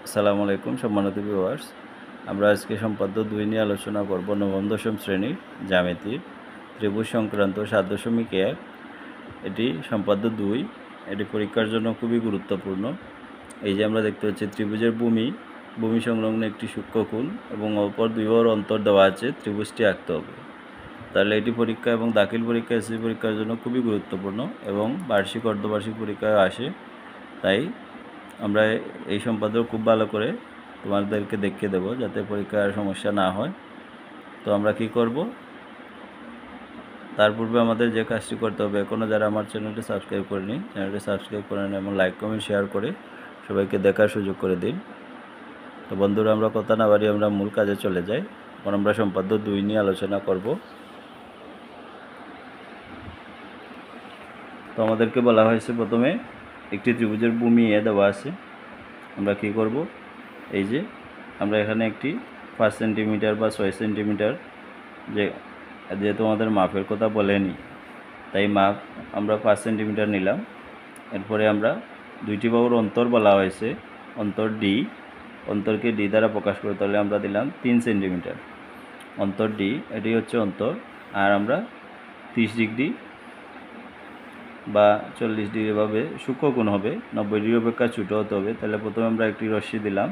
আসসালামু আলাইকুম সম্মানিত ভিউয়ার্স। আমরা আজকে সম্পাদ্য ২ নিয়ে আলোচনা করব নবম দশম শ্রেণীর জ্যামিতির ত্রিভুজ সংক্রান্ত ৭.১। এটি সম্পাদ্য ২। এটি পরীক্ষার জন্য খুবই গুরুত্বপূর্ণ। এই যে আমরা দেখতে পাচ্ছি ত্রিভুজের ভূমি সংলগ্ন একটি সূক্ষ্মকোণ এবং অপর দুই বাহুর অন্তর দেওয়া আছে, ত্রিভুজটি আঁকতে হবে। তাহলে এটি পরীক্ষা এবং দাখিল পরীক্ষা, এসএসসি পরীক্ষার জন্য খুবই গুরুত্বপূর্ণ এবং বার্ষিক অর্ধবার্ষিক পরীক্ষায় আসে। তাই আমরা এই সম্পাদ্য খুব ভালো করে তোমাদেরকে দেখিয়ে দেব যাতে পরীক্ষার সমস্যা না হয়। তো আমরা কি করব, তার পূর্বে আমাদের যে কাজটি করতে হবে, এখনও যারা আমার চ্যানেলটি সাবস্ক্রাইব করেনি চ্যানেলটি সাবস্ক্রাইব করে নিন এবং লাইক কমেন্ট শেয়ার করে সবাইকে দেখার সুযোগ করে দিন। তো বন্ধুরা, আমরা কথা না বাড়িয়ে আমরা মূল কাজে চলে যাই। এখন আমরা সম্পাদ্য ২ নিয়ে আলোচনা করব। তো আমাদেরকে বলা হয়েছে প্রথমে একটি ত্রিভুজের ভূমি দেওয়া আছে। আমরা কি করব, এই যে আমরা এখানে একটি ৫ সেন্টিমিটার বা ৬ সেন্টিমিটার যেহেতু আমাদের মাপের কথা বলেনি, তাই মাপ আমরা ৫ সেন্টিমিটার নিলাম। এরপরে আমরা দুইটি বাহুর অন্তর বলা হয়েছে, অন্তর ডি, অন্তরকে ডি দ্বারা প্রকাশ করে, তাহলে আমরা দিলাম ৩ সেন্টিমিটার অন্তর ডি, এটি হচ্ছে অন্তর। আর আমরা ৩০ ডিগ্রি বা ৪০ ডিগ্রি ভাবে সূক্ষ্মকোণ হবে, ৯০ ডিগ্রি অপেক্ষা ছোটো হতে হবে। তাহলে প্রথমে আমরা একটি রশ্মি দিলাম।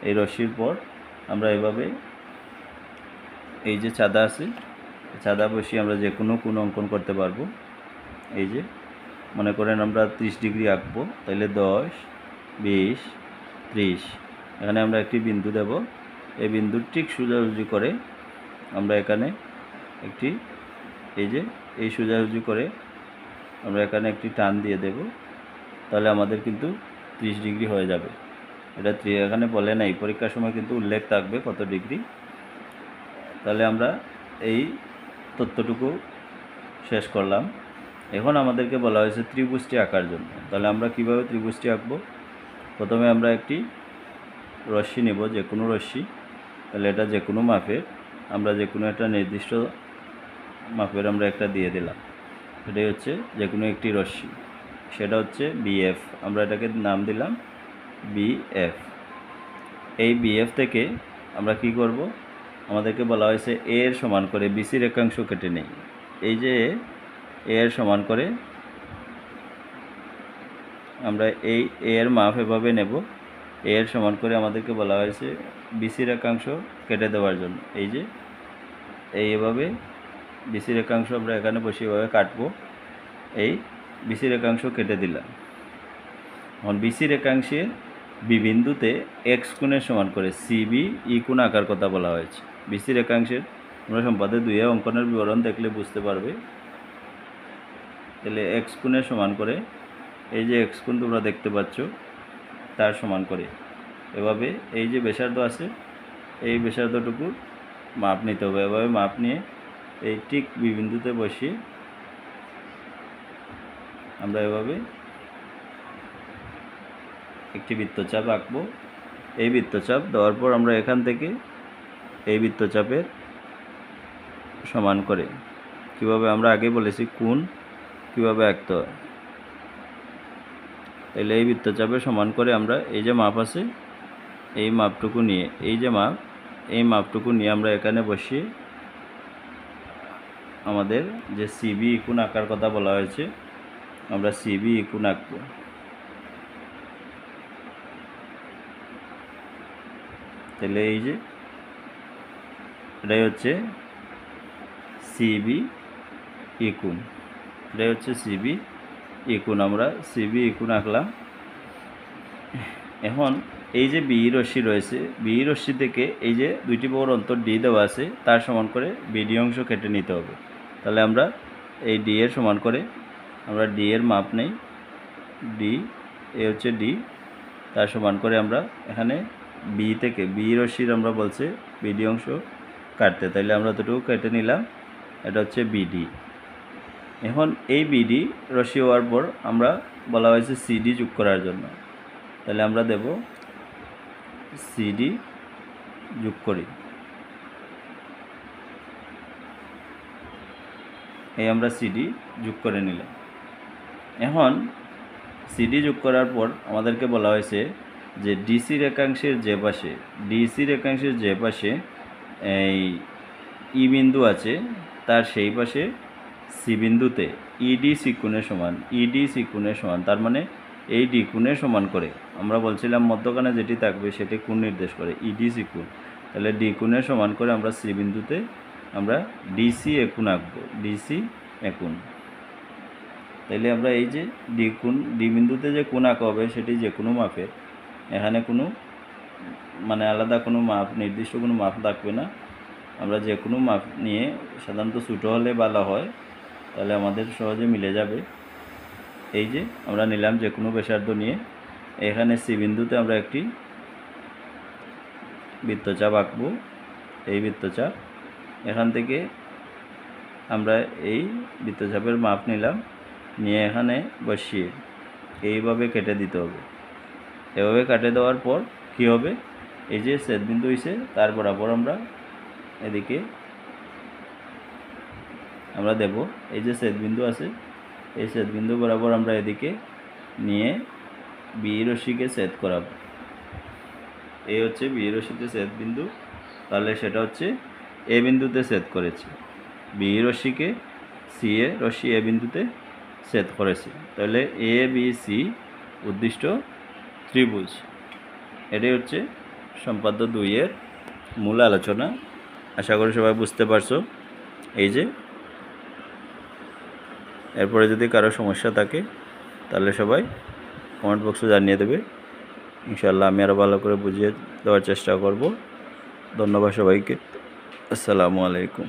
এই রশ্মির পর আমরা এভাবে এই যে চাঁদা আছে, চাঁদা বসিয়ে আমরা যে কোনো কোণ অঙ্কন করতে পারবো। এই যে মনে করেন আমরা ৩০ ডিগ্রি আঁকবো, তাহলে ১০, ২০, ৩০, এখানে আমরা একটি বিন্দু দেব। এই বিন্দুর ঠিক সোজাসুজি করে আমরা এখানে একটি এই সোজাসুজি করে আমরা এখানে একটি টান দিয়ে দেব। তাহলে আমাদের কিন্তু ৩০ ডিগ্রি হয়ে যাবে। এটা এখানে বলে নাই, পরীক্ষার সময় কিন্তু উল্লেখ থাকবে কত ডিগ্রি। তাহলে আমরা এই তথ্যটুকু শেষ করলাম। এখন আমাদেরকে বলা হয়েছে ত্রিভুজটি আঁকার জন্য। তাহলে আমরা কিভাবে ত্রিভুজটি আঁকবো, প্রথমে আমরা একটি রশ্মি নেব, যে কোনো রশ্মি। তাহলে এটা যে কোনো মাপের, আমরা যে কোনো একটা নির্দিষ্ট মাপের আমরা একটা দিয়ে দিলাম। সেটাই হচ্ছে যে কোনো একটি রশ্মি, সেটা হচ্ছে বিএফ। আমরা এটাকে নাম দিলাম বিএফ। এই বিএফ থেকে আমরা কি করব, আমাদেরকে বলা হয়েছে এ এর সমান করে বিসি রেখাংশ কেটে নেই। এই যে এ এর সমান করে আমরা এই এ এর মাপ এভাবে নেব। এ এর সমান করে আমাদেরকে বলা হয়েছে বিসি রেখাংশ কেটে দেওয়ার জন্য। এই যে এইভাবে বিসি রেখাংশ আমরা এখানে বসে এভাবে কাটবো। এই বিসি রেখাংশ কেটে দিলাম। এখন বিসি রেখাংশের বি বিন্দুতে এক্স কোণের সমান করে সিবি ই কোণ আঁকার কথা বলা হয়েছে। বিসি রেখাংশের আমরা সম্পাদ্য ২ অঙ্কনের বিবরণ দেখলে বুঝতে পারবে। তাহলে এক্স কোণের সমান করে, এই যে এক্স কোণ তোমরা দেখতে পাচ্ছ, তার সমান করে এভাবে এই যে ব্যাসার্ধ আছে, এই ব্যাসার্ধটুকু মাপ নিতে হবে। এভাবে মাপ নিয়ে এই ঠিক বি বিন্দুতে বসিয়ে আমরা এভাবে একটি বৃত্তচাপ আঁকবো। এই বৃত্তচাপ দেওয়ার পর আমরা এখান থেকে এই বৃত্তচাপের সমান করে কিভাবে, আমরা আগে বলেছি কোণ কিভাবে আঁকতে হয়। তাহলে এই বৃত্তচাপের সমান করে আমরা এই যে মাপ আছে, এই মাপটুকু নিয়ে, এই যে মাপ, এই মাপটুকু নিয়ে আমরা এখানে বসিয়ে আমাদের যে সিবি কোণ আঁকার কথা বলা হয়েছে, আমরা সিবি কোণ আঁকবো। তাহলে এই যে এটাই হচ্ছে সিবি কোণ, এটাই হচ্ছে সিবি কোণ। আমরা সিবি কোণ আঁকলাম। এখন এই যে বি রশ্মি রয়েছে, বি রশ্মি থেকে এই যে দুইটি বাহুর অন্তর ডি দেওয়া আছে, তার সমান করে বিডি অংশ কেটে নিতে হবে। তাহলে আমরা এই ডি এর সমান করে আমরা ডি এর মাপ নেই, ডি এ হচ্ছে ডি, তার সমান করে আমরা এখানে বি থেকে বি রশ্মির আমরা বলছে বিডি অংশ কাটতে। তাইলে আমরা দুটো কেটে নিলাম, এটা হচ্ছে বিডি। এখন এই বিডি রশ্মি হওয়ার পর আমরা বলা হয়েছে সিডি যোগ করার জন্য। তাহলে আমরা দেব সিডি যোগ করি। এই আমরা সিডি যোগ করে নিলাম। এখন সিডি যোগ করার পর আমাদেরকে বলা হয়েছে যে ডিসি রেখাংশের যে পাশে এই ই বিন্দু আছে তার সেই পাশে সি বিন্দুতে ইডি সি কোণের সমান তার মানে এই ডি কোণের সমান করে আমরা বলছিলাম মধ্যখানে যেটি থাকবে সেটি কোণ নির্দেশ করে ইডি সি কোণ। তাহলে ডি কোণের সমান করে আমরা সি বিন্দুতে আমরা ডিসি এ কোণ আঁকবো, ডিসি এ কোণ। তাইলে আমরা এই যে ডি বিন্দুতে যে কোণ আঁকা হবে সেটি যে কোনো মাপের, এখানে কোনো মানে আলাদা কোনো মাপ নির্দিষ্ট কোনো মাপ থাকবে না। আমরা যে কোনো মাপ নিয়ে, সাধারণত ছোটো হলে ভালো হয়, তাহলে আমাদের সহজে মিলে যাবে। এই যে আমরা নিলাম যে কোনো ব্যাসার্ধ নিয়ে, এখানে সি বিন্দুতে আমরা একটি বৃত্তচাপ আঁকবো। এই বৃত্তচাপ এখান থেকে আমরা এই বৃত্তচাপের মাপ নিলাম, নিয়ে এখানে বসিয়ে এইভাবে কেটে দিতে হবে। এভাবে কেটে দেওয়ার পর কী হবে, এই যে ছেদবিন্দু হয়েছে তার বরাবর আমরা এদিকে আমরা দেব। এই যে ছেদবিন্দু আছে, এই ছেদবিন্দু বরাবর আমরা এদিকে নিয়ে বি রশ্মিকে ছেদ করাব। এই হচ্ছে বি রশ্মিতে ছেদবিন্দু, তাহলে সেটা হচ্ছে এ বিন্দুতে ছেদ করেছে। বি রশ্মিকে রশ্মি এ বিন্দুতে ছেদ করেছে, তাহলে এ বি সি উদ্দিষ্ট ত্রিভুজ। এটাই হচ্ছে সম্পাদ্য 2 এর মূল আলোচনা। আশা করি সবাই বুঝতে পারছো। এই যে এরপরে যদি কারো সমস্যা থাকে তাহলে সবাই কমেন্ট বক্সে জানিয়ে দেবে, ইনশাআল্লাহ আমি আরও ভালো করে বুঝিয়ে দেওয়ার চেষ্টা করব। ধন্যবাদ সবাইকে। আসসালামু আলাইকুম।